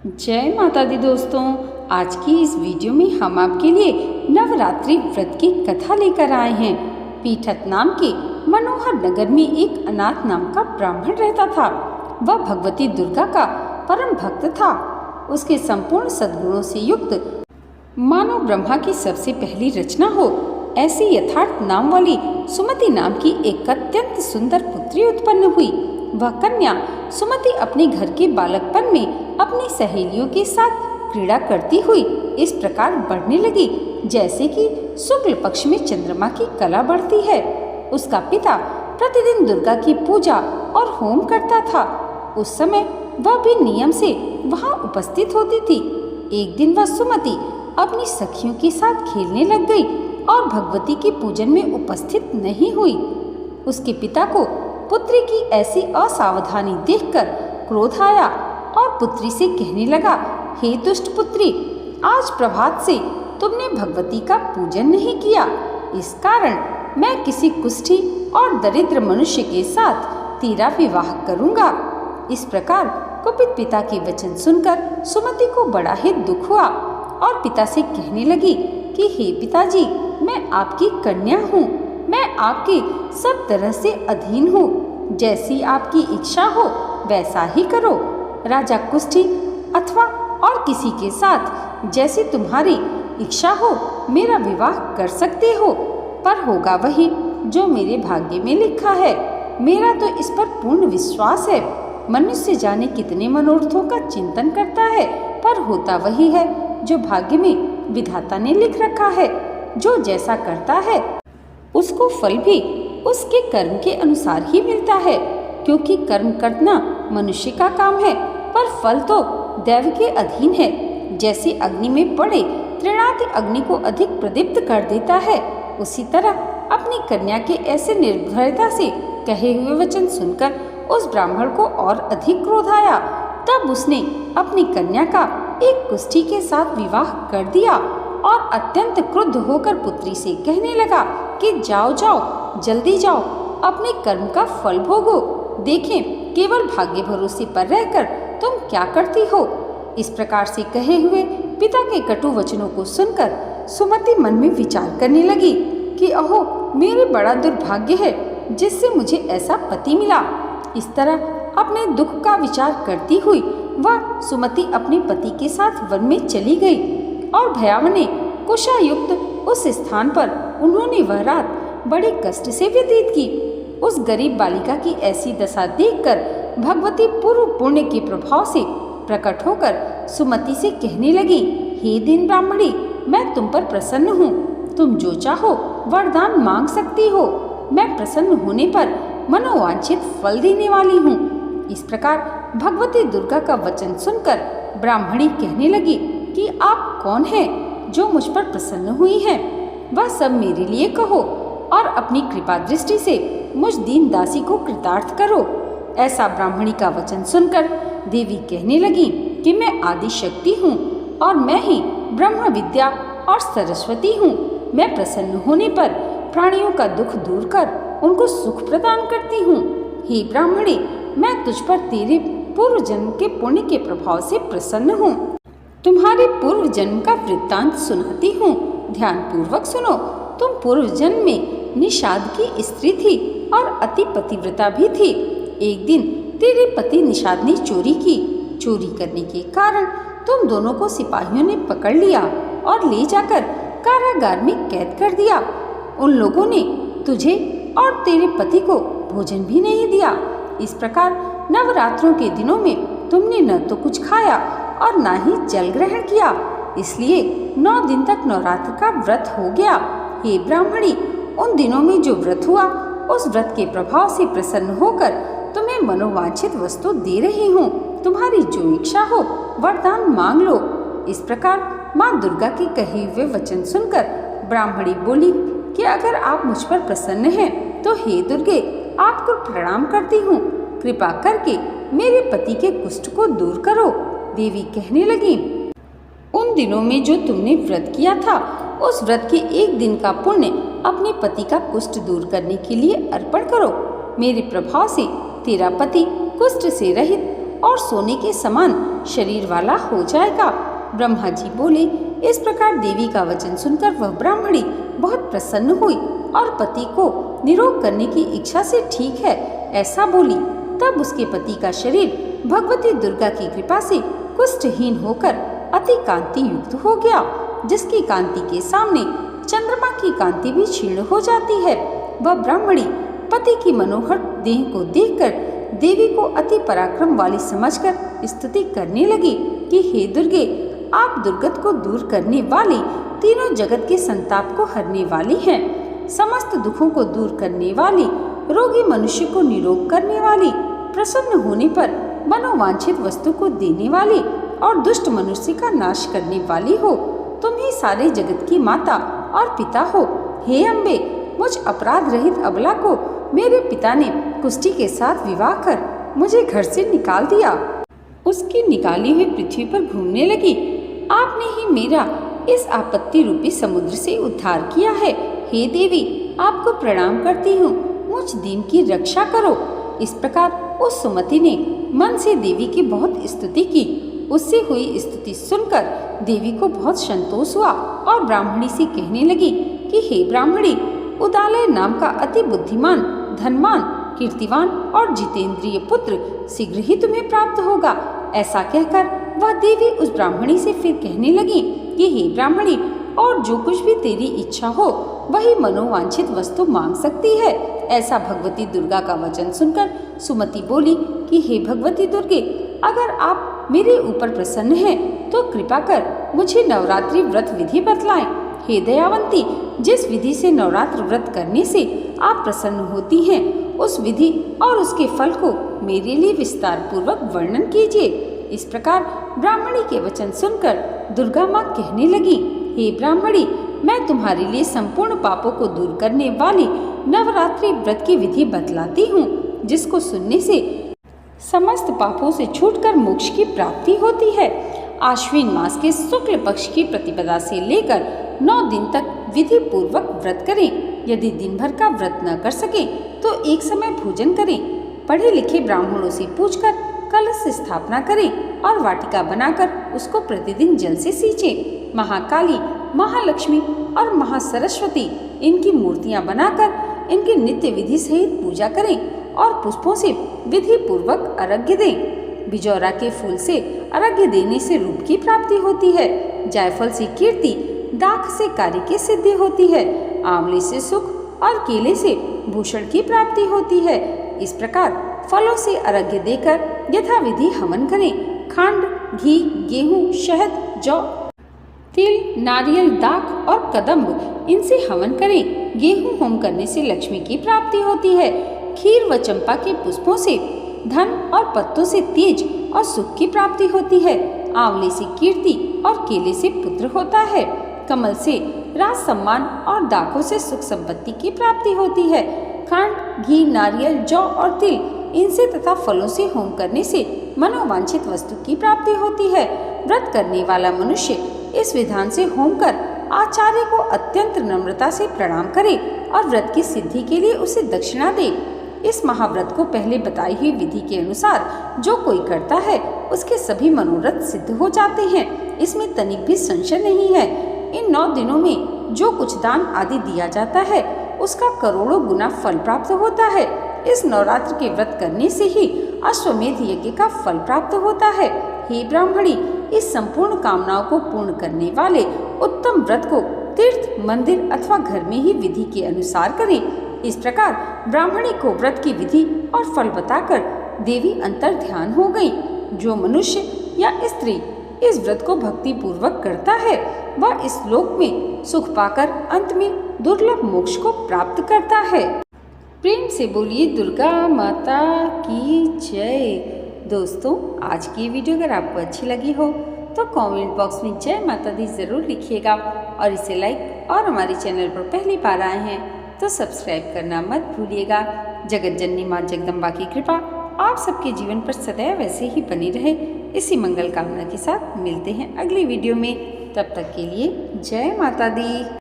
जय माता दी दोस्तों। आज की इस वीडियो में हम आपके लिए नवरात्रि व्रत की कथा लेकर आए हैं। पीठत नाम के मनोहर नगर में एक अनाथ नाम का ब्राह्मण रहता था। वह भगवती दुर्गा का परम भक्त था। उसके संपूर्ण सद्गुणों से युक्त मानो ब्रह्मा की सबसे पहली रचना हो ऐसी यथार्थ नाम वाली सुमति नाम की एक अत्यंत सुंदर पुत्री उत्पन्न हुई। वह कन्या सुमति अपने घर के बालकपन में अपनी सहेलियों के साथ क्रीड़ा करती हुई इस प्रकार बढ़ने लगी जैसे कि शुक्ल पक्ष में चंद्रमा की कला बढ़ती है। उसका पिता प्रतिदिन दुर्गा की पूजा और होम करता था। उस समय वह भी नियम से वहां उपस्थित होती थी। एक दिन वह सुमति अपनी सखियों के साथ खेलने लग गई और भगवती के पूजन में उपस्थित नहीं हुई। उसके पिता को पुत्री की ऐसी असावधानी देखकर क्रोध आया और पुत्री से कहने लगा, हे दुष्ट पुत्री, आज प्रभात से तुमने भगवती का पूजन नहीं किया। इस कारण मैं किसी कुष्ठी और दरिद्र मनुष्य के साथ तेरा विवाह करूंगा। इस प्रकार कुपित पिता के वचन सुनकर सुमति को बड़ा ही दुख हुआ और पिता से कहने लगी कि हे पिताजी, मैं आपकी कन्या हूँ। मैं आपके सब तरह से अधीन हूँ। जैसी आपकी इच्छा हो वैसा ही करो। राजा कुष्ठी अथवा और किसी के साथ जैसी तुम्हारी इच्छा हो मेरा विवाह कर सकते हो, पर होगा वही जो मेरे भाग्य में लिखा है। मेरा तो इस पर पूर्ण विश्वास है। मनुष्य जाने कितने मनोरथों का चिंतन करता है, पर होता वही है जो भाग्य में विधाता ने लिख रखा है। जो जैसा करता है उसको फल भी उसके कर्म के अनुसार ही मिलता है, क्योंकि कर्म करना मनुष्य का काम है, पर फल तो दैव के अधीन है। जैसे अग्नि में पड़े तृणादि अग्नि को अधिक प्रदीप्त कर देता है, उसी तरह अपनी कन्या के ऐसे निर्भयता से कहे हुए वचन सुनकर उस ब्राह्मण को और अधिक क्रोध आया। तब उसने अपनी कन्या का एक कुष्ठी के साथ विवाह कर दिया और अत्यंत क्रुद्ध होकर पुत्री से कहने लगा कि जाओ जाओ, जल्दी जाओ, अपने कर्म का फल भोगो। देखें केवल भाग्य भरोसे पर रहकर तुम क्या करती हो। इस प्रकार से कहे हुए पिता के कटु वचनों को सुनकर सुमति मन में विचार करने लगी कि अहो, मेरे बड़ा दुर्भाग्य है जिससे मुझे ऐसा पति मिला। इस तरह अपने दुख का विचार करती हुई वह सुमति अपने पति के साथ वन में चली गई और भयावने कुशायुक्त उस स्थान पर उन्होंने वह रात बड़े कष्ट से व्यतीत की। उस गरीब बालिका की ऐसी दशा देखकर भगवती पूर्व पुण्य के प्रभाव से प्रकट होकर सुमति से कहने लगी, हे दीन ब्राह्मणी, मैं तुम पर प्रसन्न हूँ। तुम जो चाहो वरदान मांग सकती हो। मैं प्रसन्न होने पर मनोवांछित फल देने वाली हूँ। इस प्रकार भगवती दुर्गा का वचन सुनकर ब्राह्मणी कहने लगी कि आप कौन हैं जो मुझ पर प्रसन्न हुई हैं? वह सब मेरे लिए कहो और अपनी कृपा दृष्टि से मुझ दीन दासी को कृतार्थ करो। ऐसा ब्राह्मणी का वचन सुनकर देवी कहने लगी कि मैं आदि शक्ति हूँ और मैं ही ब्रह्म विद्या और सरस्वती हूँ। मैं प्रसन्न होने पर प्राणियों का दुख दूर कर उनको सुख प्रदान करती हूँ। हे ब्राह्मणी, मैं तुझ पर तेरे पूर्व जन्म के पुण्य के प्रभाव से प्रसन्न हूँ। तुम्हारे पूर्व जन्म का वृत्तांत सुनाती हूँ, ध्यान पूर्वक सुनो। तुम पूर्व जन्म में निषाद की स्त्री थी और अति पतिव्रता भी थी। एक दिन तेरे पति निषाद ने चोरी की। चोरी करने के कारण तुम दोनों को सिपाहियों ने पकड़ लिया और ले जाकर कारागार में कैद कर दिया। उन लोगों ने तुझे और तेरे पति को भोजन भी नहीं दिया। इस प्रकार नवरात्रों के दिनों में तुमने न तो कुछ खाया और न ही जल ग्रहण किया, इसलिए 9 दिन तक नवरात्र का व्रत हो गया। हे ब्राह्मणी, उन दिनों में जो व्रत हुआ उस व्रत के प्रभाव से प्रसन्न होकर तुम्हें मनोवांछित वस्तु दे रही हूँ। तुम्हारी जो इच्छा हो वरदान मांग लो। इस प्रकार माँ दुर्गा के कहे हुए वचन सुनकर ब्राह्मणी बोली कि अगर आप मुझ पर प्रसन्न हैं तो हे दुर्गे, आपको प्रणाम करती हूँ। कृपा करके मेरे पति के कुष्ठ को दूर करो। देवी कहने लगी, उन दिनों में जो तुमने व्रत किया था उस व्रत के एक दिन का पुण्य अपने पति का कुष्ठ दूर करने के लिए अर्पण करो। मेरे प्रभाव से तेरा पति कुष्ठ से रहित और सोने के समान शरीर वाला हो जाएगा। ब्रह्मा जी बोले। इस प्रकार देवी का वचन सुनकर वह ब्राह्मणी बहुत प्रसन्न हुई और पति को निरोग करने की इच्छा से ठीक है ऐसा बोली। तब उसके पति का शरीर भगवती दुर्गा की कृपा से कुष्ठहीन होकर अति कांति युक्त हो गया, जिसकी कांति के सामने चंद्रमा की कांति भी क्षीण हो जाती है। वह ब्राह्मणी पति की मनोहर देह को देखकर देवी को अति पराक्रम वाली समझकर स्तुति करने लगी कि हे दुर्गे, आप दुर्गत को दूर करने वाली, तीनों जगत के संताप को हरने वाली हैं, समस्त दुखों को दूर करने वाली, रोगी मनुष्य को निरोग करने वाली, प्रसन्न होने पर मनोवांछित वस्तु को देने वाली और दुष्ट मनुष्य का नाश करने वाली हो। तुम ही सारे जगत की माता और पिता हो। हे अम्बे, मुझ अपराध रहित अबला को मेरे पिता ने कुष्ठी के साथ विवाह कर मुझे घर से निकाल दिया। उसकी निकाली हुई पृथ्वी पर घूमने लगी। आपने ही मेरा इस आपत्ति रूपी समुद्र से उद्धार किया है। हे देवी, आपको प्रणाम करती हूँ, मुझ दीन की रक्षा करो। इस प्रकार उस सुमति ने मन से देवी की बहुत स्तुति की। उससे हुई स्तुति सुनकर देवी को बहुत संतोष हुआ और ब्राह्मणी से कहने लगी कि हे ब्राह्मणी, उदालय नाम का अति बुद्धिमान, धनवान, कीर्तिवान और जितेंद्रिय पुत्र शीघ्र ही तुम्हें प्राप्त होगा। ऐसा कहकर वह देवी उस ब्राह्मणी से फिर कहने लगी कि हे ब्राह्मणी, और जो कुछ भी तेरी इच्छा हो वही मनोवांछित वस्तु मांग सकती है। ऐसा भगवती दुर्गा का वचन सुनकर सुमति बोली कि हे भगवती दुर्गे, अगर आप मेरे ऊपर प्रसन्न हैं तो कृपा कर मुझे नवरात्रि व्रत विधि बतलाएं। हे दयावंती, जिस विधि से नवरात्र व्रत करने से आप प्रसन्न होती हैं, उस विधि और उसके फल को मेरे लिए विस्तार पूर्वक वर्णन कीजिए। इस प्रकार ब्राह्मणी के वचन सुनकर दुर्गा माँ कहने लगी, हे ब्राह्मणी, मैं तुम्हारे लिए संपूर्ण पापों को दूर करने वाली नवरात्रि व्रत की विधि बतलाती हूँ, जिसको सुनने से समस्त पापों से छूटकर मोक्ष की प्राप्ति होती है। आश्विन मास के शुक्ल पक्ष की प्रतिपदा से लेकर 9 दिन तक विधि पूर्वक व्रत करें। यदि दिन भर का व्रत न कर सके तो एक समय भोजन करें। पढ़े लिखे ब्राह्मणों से पूछकर कलश स्थापना करें और वाटिका बनाकर उसको प्रतिदिन जल से सींचें। महाकाली, महालक्ष्मी और महासरस्वती इनकी मूर्तियां बनाकर इनकी नित्य विधि सहित पूजा करें और पुष्पों से विधि पूर्वक अर्घ्य दें। बिजौरा के फूल से अर्घ्य देने से रूप की प्राप्ति होती है। जायफल से कीर्ति, दाख से कार्य की सिद्धि होती है। आंवले से सुख और केले से भूषण की प्राप्ति होती है। इस प्रकार फलों से अर्घ्य देकर यथाविधि हवन करें। खांड, घी, गेहूं, शहद, जौ, तिल, नारियल, दाख और कदम्ब इनसे हवन करें। गेहूं होम करने से लक्ष्मी की प्राप्ति होती है। खीर व चंपा के पुष्पों से धन और पत्तों से तेज और सुख की प्राप्ति होती है। आंवले से कीर्ति और केले से पुत्र होता है। कमल से राज सम्मान और दाखों से सुख संपत्ति की प्राप्ति होती है। खांड, घी, नारियल, जौ और तिल इनसे तथा फलों से होम करने से मनोवांछित वस्तु की प्राप्ति होती है। व्रत करने वाला मनुष्य इस विधान से होम कर आचार्य को अत्यंत नम्रता से प्रणाम करे और व्रत की सिद्धि के लिए उसे दक्षिणा दे। इस महाव्रत को पहले बताई हुई विधि के अनुसार जो कोई करता है उसके सभी मनोरथ सिद्ध हो जाते हैं। इसमें तनिक भी संशय नहीं है। इन 9 दिनों में जो कुछ दान आदि दिया जाता है उसका करोड़ों गुना फल प्राप्त होता है। इस नवरात्र के व्रत करने से ही अश्वमेध यज्ञ का फल प्राप्त होता है। हे ब्राह्मणी, इस संपूर्ण कामनाओं को पूर्ण करने वाले उत्तम व्रत को तीर्थ, मंदिर अथवा घर में ही विधि के अनुसार करें। इस प्रकार ब्राह्मणी को व्रत की विधि और फल बताकर देवी अंतर ध्यान हो गई। जो मनुष्य या स्त्री इस व्रत को भक्ति पूर्वक करता है वह इस लोक में सुख पाकर अंत में दुर्लभ मोक्ष को प्राप्त करता है। प्रेम से बोलिए दुर्गा माता की जय। दोस्तों, आज की वीडियो अगर आपको अच्छी लगी हो तो कमेंट बॉक्स में जय माता दी ज़रूर लिखिएगा और इसे लाइक और हमारे चैनल पर पहली बार आए हैं तो सब्सक्राइब करना मत भूलिएगा। जगत जननी माँ जगदम्बा की कृपा आप सबके जीवन पर सदैव ऐसे ही बनी रहे, इसी मंगल कामना के साथ मिलते हैं अगली वीडियो में। तब तक के लिए जय माता दी।